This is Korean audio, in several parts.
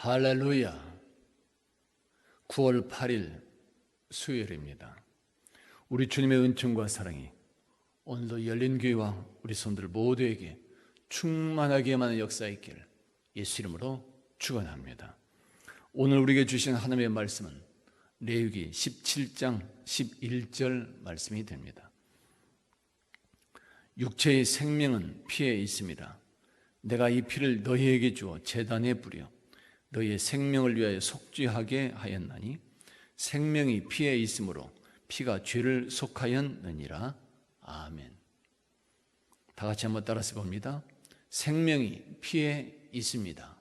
할렐루야. 9월 8일 수요일입니다. 우리 주님의 은총과 사랑이 오늘도 열린교회와 우리 성도들 모두에게 충만하게만 역사 있기를 예수 이름으로 축원합니다. 오늘 우리에게 주신 하나님의 말씀은 레위기 17장 11절 말씀이 됩니다. 육체의 생명은 피에 있습니다. 내가 이 피를 너희에게 주어 제단에 뿌려 너희의 생명을 위하여 속죄하게 하였나니 생명이 피에 있으므로 피가 죄를 속하였느니라. 아멘. 다 같이 한번 따라서 봅니다. 생명이 피에 있습니다.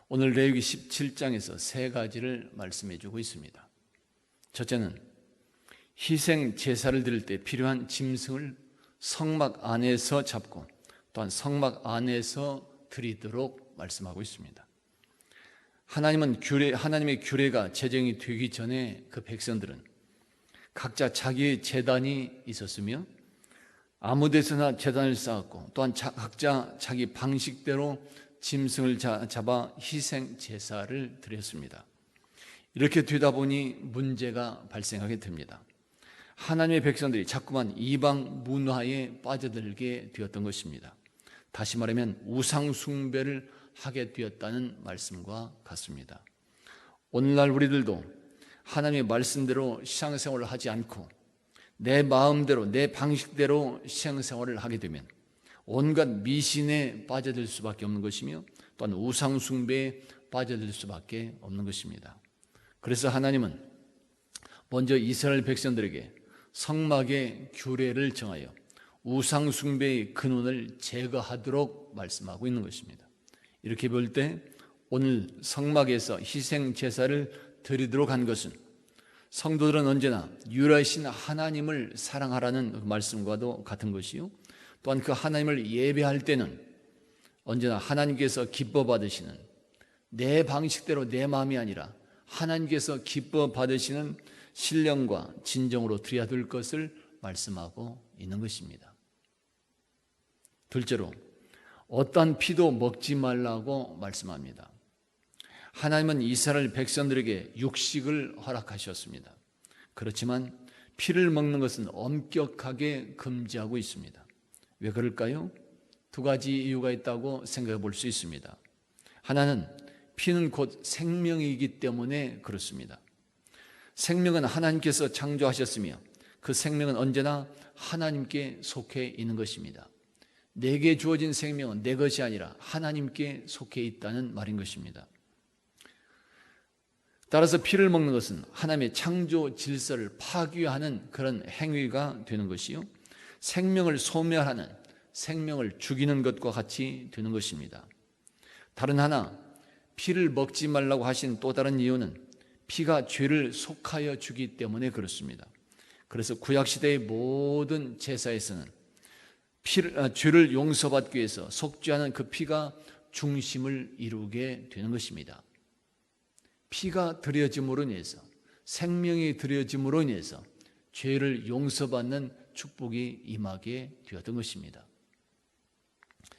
오늘 레위기 17장에서 세 가지를 말씀해 주고 있습니다. 첫째는 희생 제사를 드릴 때 필요한 짐승을 성막 안에서 잡고 또한 성막 안에서 드리도록 말씀하고 있습니다. 하나님의 규례가 제정이 되기 전에 그 백성들은 각자 자기의 제단이 있었으며 아무 데서나 제단을 쌓았고 또한 각자 자기 방식대로 짐승을 잡아 희생 제사를 드렸습니다. 이렇게 되다 보니 문제가 발생하게 됩니다. 하나님의 백성들이 자꾸만 이방 문화에 빠져들게 되었던 것입니다. 다시 말하면 우상 숭배를 하게 되었다는 말씀과 같습니다. 오늘날 우리들도 하나님의 말씀대로 신앙생활을 하지 않고 내 마음대로 내 방식대로 신앙생활을 하게 되면 온갖 미신에 빠져들 수밖에 없는 것이며 또한 우상 숭배에 빠져들 수밖에 없는 것입니다. 그래서 하나님은 먼저 이스라엘 백성들에게 성막의 규례를 정하여 우상 숭배의 근원을 제거하도록 말씀하고 있는 것입니다. 이렇게 볼 때 오늘 성막에서 희생 제사를 드리도록 한 것은 성도들은 언제나 유일하신 하나님을 사랑하라는 말씀과도 같은 것이요, 또한 그 하나님을 예배할 때는 언제나 하나님께서 기뻐 받으시는 내 방식대로 내 마음이 아니라 하나님께서 기뻐 받으시는 신령과 진정으로 드려야 될 것을 말씀하고 있는 것입니다. 둘째로 어떠한 피도 먹지 말라고 말씀합니다. 하나님은 이스라엘 백성들에게 육식을 허락하셨습니다. 그렇지만 피를 먹는 것은 엄격하게 금지하고 있습니다. 왜 그럴까요? 두 가지 이유가 있다고 생각해 볼 수 있습니다. 하나는 피는 곧 생명이기 때문에 그렇습니다. 생명은 하나님께서 창조하셨으며 그 생명은 언제나 하나님께 속해 있는 것입니다. 내게 주어진 생명은 내 것이 아니라 하나님께 속해 있다는 말인 것입니다. 따라서 피를 먹는 것은 하나님의 창조 질서를 파괴하는 그런 행위가 되는 것이요, 생명을 소멸하는, 생명을 죽이는 것과 같이 되는 것입니다. 다른 하나, 피를 먹지 말라고 하신 또 다른 이유는 피가 죄를 속하여 주기 때문에 그렇습니다. 그래서 구약시대의 모든 제사에서는 죄를 용서받기 위해서 속죄하는 그 피가 중심을 이루게 되는 것입니다. 피가 드려짐으로 인해서, 생명이 드려짐으로 인해서 죄를 용서받는 축복이 임하게 되었던 것입니다.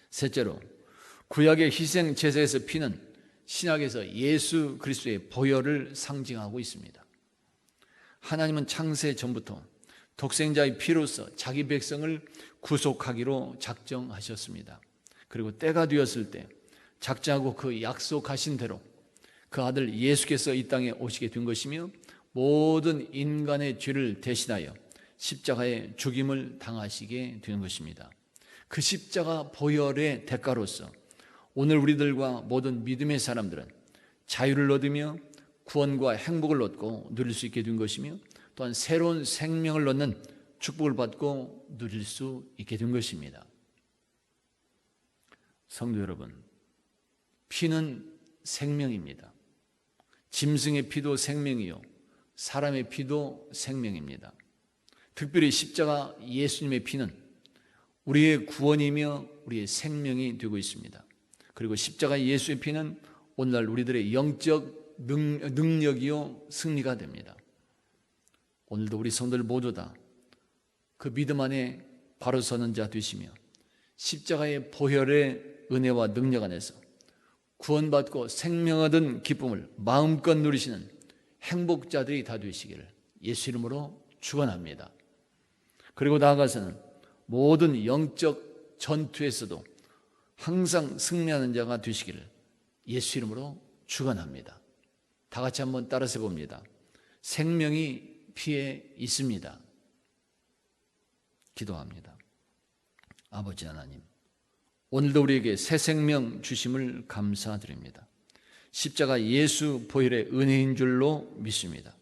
셋째로 구약의 희생 제사에서 피는 신약에서 예수 그리스도의 보혈을 상징하고 있습니다. 하나님은 창세 전부터 독생자의 피로서 자기 백성을 구속하기로 작정하셨습니다. 그리고 때가 되었을 때 작정하고 그 약속하신 대로 그 아들 예수께서 이 땅에 오시게 된 것이며 모든 인간의 죄를 대신하여 십자가의 죽임을 당하시게 된 것입니다. 그 십자가 보혈의 대가로서 오늘 우리들과 모든 믿음의 사람들은 자유를 얻으며 구원과 행복을 얻고 누릴 수 있게 된 것이며 또한 새로운 생명을 얻는 축복을 받고 누릴 수 있게 된 것입니다. 성도 여러분, 피는 생명입니다. 짐승의 피도 생명이요, 사람의 피도 생명입니다. 특별히 십자가 예수님의 피는 우리의 구원이며 우리의 생명이 되고 있습니다. 그리고 십자가 예수의 피는 오늘날 우리들의 영적 능력이요 승리가 됩니다. 오늘도 우리 성도들 모두 다 그 믿음 안에 바로 서는 자 되시며 십자가의 보혈의 은혜와 능력 안에서 구원받고 생명 얻은 기쁨을 마음껏 누리시는 행복자들이 다 되시기를 예수 이름으로 축원합니다. 그리고 나아가서는 모든 영적 전투에서도 항상 승리하는 자가 되시기를 예수 이름으로 축원합니다. 다 같이 한번 따라서 봅니다. 생명이 피에 있습니다. 기도합니다. 아버지 하나님, 오늘도 우리에게 새 생명 주심을 감사드립니다. 십자가 예수 보혈의 은혜인 줄로 믿습니다.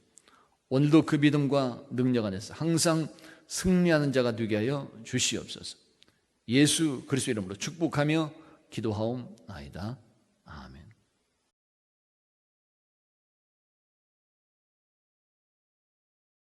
오늘도 그 믿음과 능력 안에서 항상 승리하는 자가 되게 하여 주시옵소서. 예수 그리스도 이름으로 축복하며 기도하옵나이다. 아멘.